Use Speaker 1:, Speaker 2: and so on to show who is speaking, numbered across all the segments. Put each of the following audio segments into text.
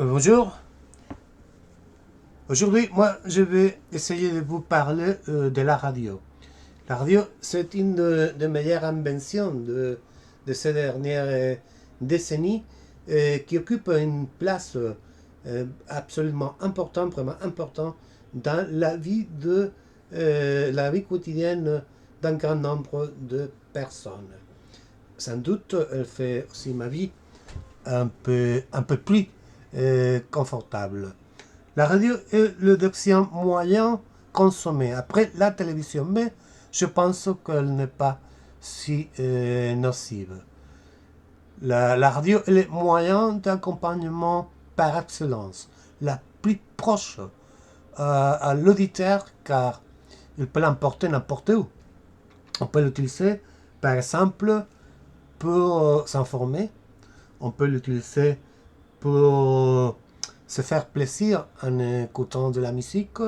Speaker 1: Bonjour. Aujourd'hui, moi, je vais essayer de vous parler de la radio. La radio, c'est une des meilleures inventions de ces dernières décennies qui occupe une place absolument importante, vraiment importante dans la vie quotidienne d'un grand nombre de personnes. Sans doute, elle fait aussi ma vie un peu plus confortable. La radio est le deuxième moyen consommé après la télévision, mais je pense qu'elle n'est pas si nocive. La radio est le moyen d'accompagnement par excellence, la plus proche à l'auditeur, car il peut l'emporter n'importe où. On peut l'utiliser, par exemple, pour s'informer. On peut l'utiliser pour se faire plaisir en écoutant de la musique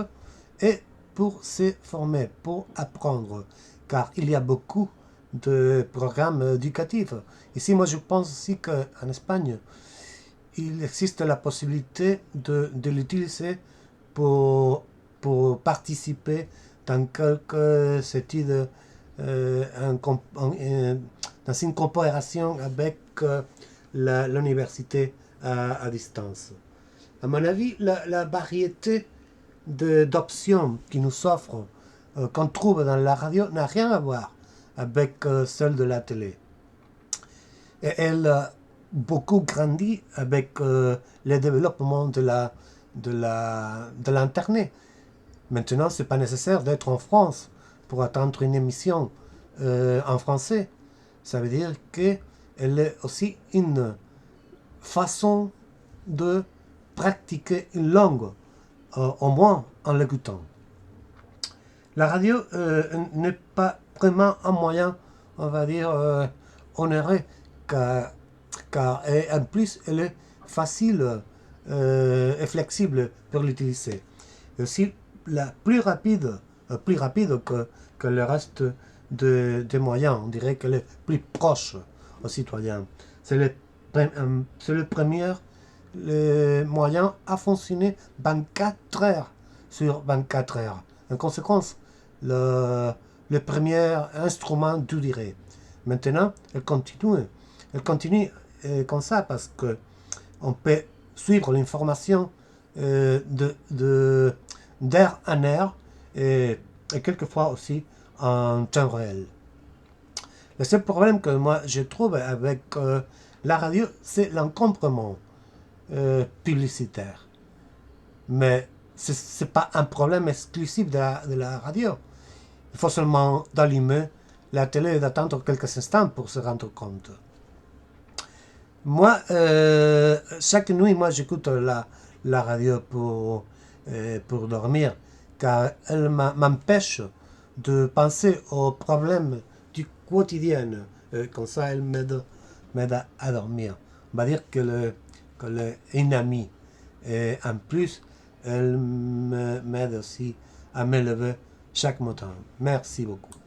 Speaker 1: et pour se former, pour apprendre, car il y a beaucoup de programmes éducatifs. Ici, moi, je pense aussi qu'en Espagne, il existe la possibilité de l'utiliser pour participer dans quelques études dans une coopération avec l'université à distance. À mon avis, la variété d'options qui nous offre, qu'on trouve dans la radio, n'a rien à voir avec celle de la télé. Et elle a beaucoup grandi avec le développement de l'Internet. Maintenant, ce n'est pas nécessaire d'être en France pour attendre une émission en français. Ça veut dire qu'elle est aussi une façon de pratiquer une langue, au moins en l'écoutant. La radio n'est pas vraiment un moyen, on va dire, honoré, car en plus, elle est facile et flexible pour l'utiliser. Et aussi, plus rapide que le reste des moyens. On dirait qu'elle est plus proche aux citoyens. C'est le premier moyen à fonctionner 24 heures sur 24 heures. En conséquence, le premier instrument du durée. Maintenant, elle continue. Elle continue comme ça parce que on peut suivre l'information d'heure en heure et quelquefois aussi en temps réel. Le seul problème que moi je trouve avec la radio, c'est l'encombrement publicitaire. Mais ce n'est pas un problème exclusif de la radio. Il faut seulement d'allumer la télé et d'attendre quelques instants pour se rendre compte. Moi, chaque nuit, moi j'écoute la radio pour dormir, car elle m'empêche de penser aux problèmes du quotidien. Comme ça, elle m'aide à dormir. On va dire qu'elle est une amie. Et en plus, elle m'aide aussi à me lever chaque matin. Merci beaucoup.